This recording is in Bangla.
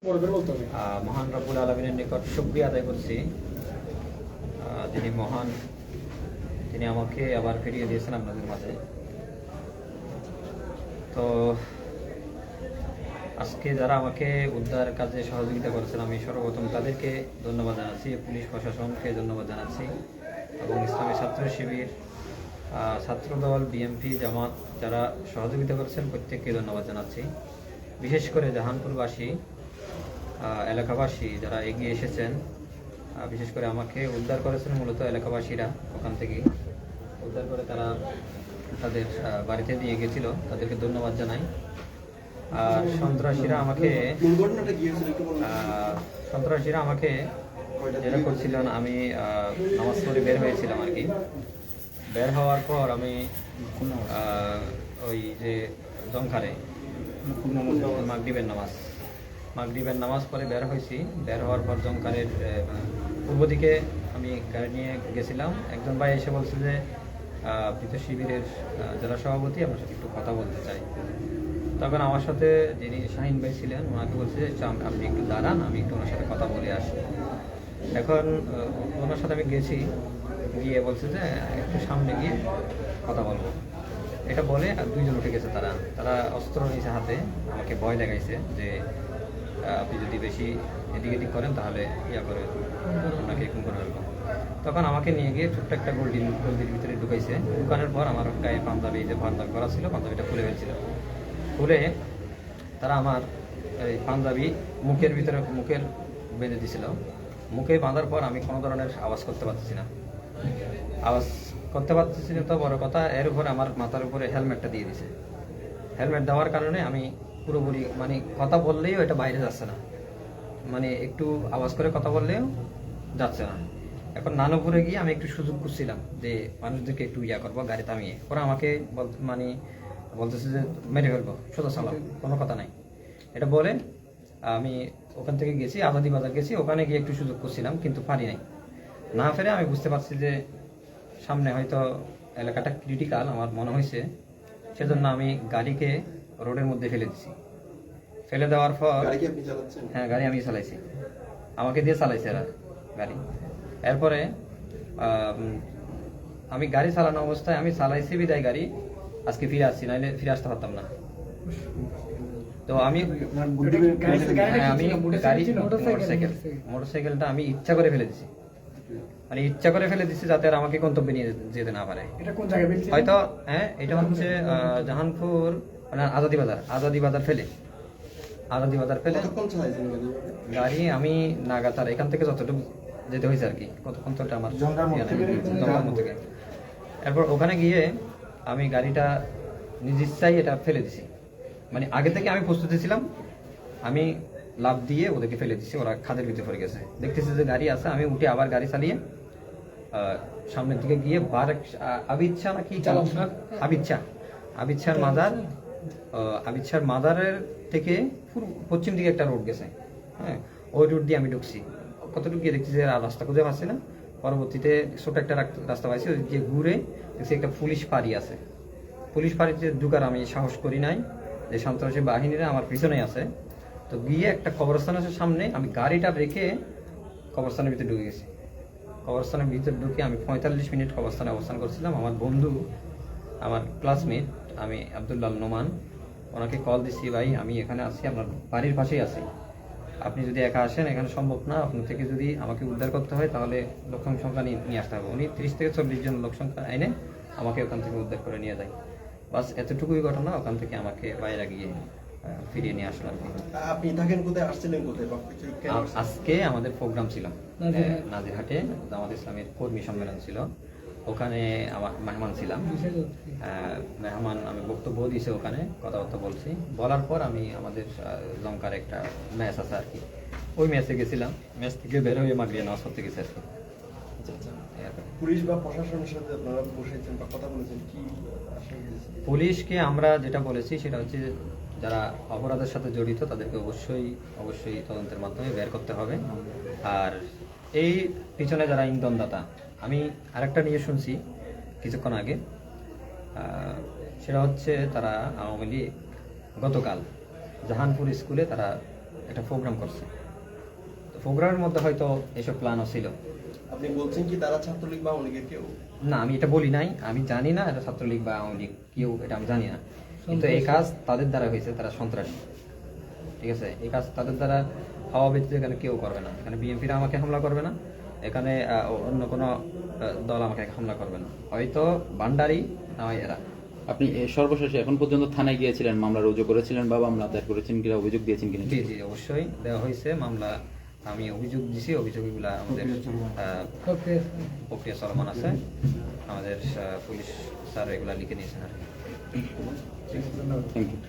মহান রব্বুল আলামিনের নিকট শুকরিয়া আদায় করছি, যিনি মহান, তিনি আমাকে আবার ফিরিয়ে দিয়েছেন আপনাদের মাঝে। তো আজকে যারা আমাকে উদ্ধার কাজে সহযোগিতা করেছেন, আমি সর্বপ্রথম তাদেরকে ধন্যবাদ জানাচ্ছি, পুলিশ প্রশাসনকে ধন্যবাদ জানাচ্ছি, এবং ইসলামী ছাত্র শিবির, ছাত্রদল, বিএনপি, জামাত যারা সহযোগিতা করেছেন প্রত্যেককে ধন্যবাদ জানাচ্ছি। বিশেষ করে জাহানপুরবাসী, এলাকাবাসী যারা এগিয়ে এসেছেন, বিশেষ করে আমাকে উদ্ধার করেছেন মূলত এলাকাবাসীরা, ওখান থেকে উদ্ধার করে তারা তাদের বাড়িতে দিয়ে গেছিল, তাদেরকে ধন্যবাদ জানাই। আর সন্ত্রাসীরা আমাকে যেটা করছিলেন, আমি নামাজ পড়ে বের হয়েছিলাম আর কি। বের হওয়ার পর আমি ওই যে জংখারে মাগরিবের নামাজ পরে বের হয়েছি। বের হওয়ার পর জংকারের পূর্ব দিকে আমি গাড়ি নিয়ে গেছিলাম। একজন ভাই এসে বলছে যে আপনি তো শিবিরের জেলা সভাপতি, আপনার সাথে একটু কথা বলতে চাই। তখন আমার সাথে যিনি শাহিন ভাই ছিলেন, ওনাকে বলছে যে আপনি একটু দাঁড়ান, আমি একটু ওনার সাথে কথা বলে আসি। এখন ওনার সাথে আমি গেছি, গিয়ে বলছে যে একটু সামনে গিয়ে কথা বলবো। এটা বলে আর দুইজন উঠে গেছে। তারা অস্ত্র নিয়েছে হাতে, আমাকে ভয় দেখাইছে যে আপনি যদি বেশি এদিক এদিক করেন তাহলে করে আপনাকে এরকম করে ফেলবো। তখন আমাকে নিয়ে গিয়ে ছোট্ট একটা গল্ডির ভিতরে ঢুকাইছে। ঢুকানোর পর আমার গায়ে পাঞ্জাবি যে পাঞ্জাবি করা ছিল, পাঞ্জাবিটা খুলে ফেলছিল। খুলে তারা আমার এই পাঞ্জাবি মুখের বেঁধে দিছিল। মুখে বাঁধার পর আমি কোনো ধরনের আওয়াজ করতে পারতেছি না। তো বড় কথা, এর উপরে আমার মাথার উপরে হেলমেটটা দিয়ে দিছে। হেলমেট দেওয়ার কারণে আমি পুরোপুরি কথা বললেও এটা বাইরে যাচ্ছে না, একটু আওয়াজ করে কথা বললেও যাচ্ছে না। এখন নানুপুরে গিয়ে আমি একটু সুযোগ করছিলাম যে মানুষদেরকে একটু করবো, গাড়ি থামিয়ে। ওরা আমাকে বলতেছে যে মেরে ফেলবো, সোজা চালাও, কোনো কথা নাই। এটা বলে আমি ওখান থেকে গেছি, আজাদি বাজার গেছি, ওখানে গিয়ে একটু সুযোগ করছিলাম, কিন্তু পারি নাই। না ফেরে আমি বুঝতে পারছি যে সামনে হয়তো এলাকাটা ক্রিটিক্যাল আমার মনে হয়েছে, সেজন্য আমি গাড়িকে রোডের মধ্যে ফেলে দিছি। ফেলে দেওয়ার পর হ্যাঁ, গাড়ি আমি চালাইছি, আমাকে দিয়ে চালাইছে এরা গাড়ি। এরপরে আমি গাড়ি চালানো অবস্থায় আমি চালাইছি বিদায় গাড়ি আজকে ফিরে আসছি, নাইলে ফিরে আসতে পারতাম না। তো আমি মোটরসাইকেলটা আমি ইচ্ছা করে ফেলে দিছি, ইচ্ছা করে ফেলে দিচ্ছি যাতে আর আমাকে গন্তব্যে নিয়ে যেতে না পারে। হয়তো এটা হচ্ছে জাহানপুর আজাদি বাজার ফেলে গাড়ি আমি নাগাতার এখান থেকে যতটুকু যেতে হয়েছে আর কি, কতক্ষণ তো আমার থেকে। এরপর ওখানে গিয়ে আমি গাড়িটা নিজ ইচ্ছাই এটা ফেলে দিছি। আগে থেকে আমি প্রস্তুতি ছিলাম, আমি লাফ দিয়ে ওদেরকে ফেলে দিচ্ছি, ওরা খাদের ভিতরে পড়ে গেছে। দেখতেছি যে গাড়ি আছে, আমি উঠে আবার গাড়ি চালিয়ে সামনের দিকে গিয়ে আবিচ্ছার মাজারের থেকে পশ্চিম দিকে একটা রোড গেছে, হ্যাঁ, ওই রোড দিয়ে আমি ঢুকছি। কতটুকু গিয়ে দেখছি যে রাস্তা খুঁজে পাচ্ছি না। পরবর্তীতে ছোট একটা রাস্তা পাইছি, ওই যে ঘুরে দেখছি একটা পুলিশ ফাঁড়ি আছে। পুলিশ ফাঁড়িতে ঢুকার আমি সাহস করি নাই, যে সন্ত্রাসী বাহিনীরা আমার পিছনে আছে। তো গিয়ে একটা কবরস্থান আছে সামনে, আমি গাড়িটা রেখে কবরস্থানের ভিতরে ঢুকে গেছি। কবরস্থানের ভিতরে ঢুকে আমি 45 মিনিট কবরস্থানে অবস্থান করছিলাম। আমার বন্ধু, আমার ক্লাসমেট, আমি আব্দুল্লাহ নোমান, ওনাকে কল দিচ্ছি, ভাই আমি এখানে আছি, আপনার বাড়ির পাশেই আছি, আপনি যদি একা আসেন এখানে সম্ভব না, আপনার থেকে যদি আমাকে উদ্ধার করতে হয় তাহলে লোক সংখ্যা নিয়ে আসতে হবে। উনি 30 থেকে 40 জন লোক সংখ্যা এনে আমাকে ওখান থেকে উদ্ধার করে নিয়ে যায়। বাস এতটুকুই ঘটনা। ওখান থেকে আমাকে বাইরে গিয়ে ফিরিয়ে নিয়ে আসলাম। আপনি থাকেন কোথায়, আসছিলেন কোথায়? আজকে আমাদের প্রোগ্রাম ছিল নাজিরহাটে, জামাত ইসলামের কর্মী সম্মেলন ছিল, ওখানে আমার মেহমান ছিলাম। মেহমান আমি বক্তব্য দিয়েছি, ওখানে কথাবার্তা বলছি। বলার পর আমি আমাদের লঙ্কার একটা ম্যাচ আছে আর কি, ওই ম্যাচে গেছিলাম। ম্যাচ থেকে বের হয়ে মাগরিয়ে নামাজ পড়তে গেছি আর কি। পুলিশ বা প্রশাসনের সাথে আপনারা বসেছেন বা কথা বলেছেন, কি পুলিশকে আমরা যেটা বলেছি সেটা হচ্ছে যারা অপরাধের সাথে জড়িত তাদেরকে অবশ্যই তদন্তের মাধ্যমে বের করতে হবে। আর এই পিছনে যারা ইন্ধনদাতা, আমি আরেকটা নিয়ে শুনছি কিছুক্ষণ আগে, সেটা হচ্ছে তারা আওয়ামী লীগ গতকাল জাহানপুর স্কুলে তারা একটা প্রোগ্রাম করছে। তো প্রোগ্রামের মধ্যে হয়তো এসব প্ল্যানও ছিল। আপনি বলছেন কি তারা ছাত্রলীগ বা আওয়ামী লীগের কেউ? না, আমি এটা বলি নাই, আমি জানি না এটা ছাত্রলীগ বা আওয়ামী লীগ কেউ, এটা আমি জানি না। কিন্তু এই কাজ তাদের দ্বারা হয়েছে, তারা সন্ত্রাসী। ঠিক আছে, এই কাজ তাদের দ্বারা হওয়া ব্যতীত এখানে কেউ করবে না। এখানে বিএনপিরা আমাকে হামলা করবে না, এখানে অন্য কোনো দল আমাকে হামলা করবে না। হয়তো ভান্ডারি না হয় এরা। আপনি সর্বশেষে এখন পর্যন্ত থানায় গিয়েছিলেন, মামলা রুজু করেছিলেন বা মামলা দায়ের করেছেন কিনা, অভিযোগ দিয়েছেন কিনা? জি জি, অবশ্যই দেওয়া হয়েছে মামলা। আমি অভিযোগ দিছি, অভিযোগগুলো আমাদের প্রক্রিয়া চলমান আছে। আমাদের পুলিশ স্যার এগুলা লিখে নিয়েছেন আর কি। Thank you.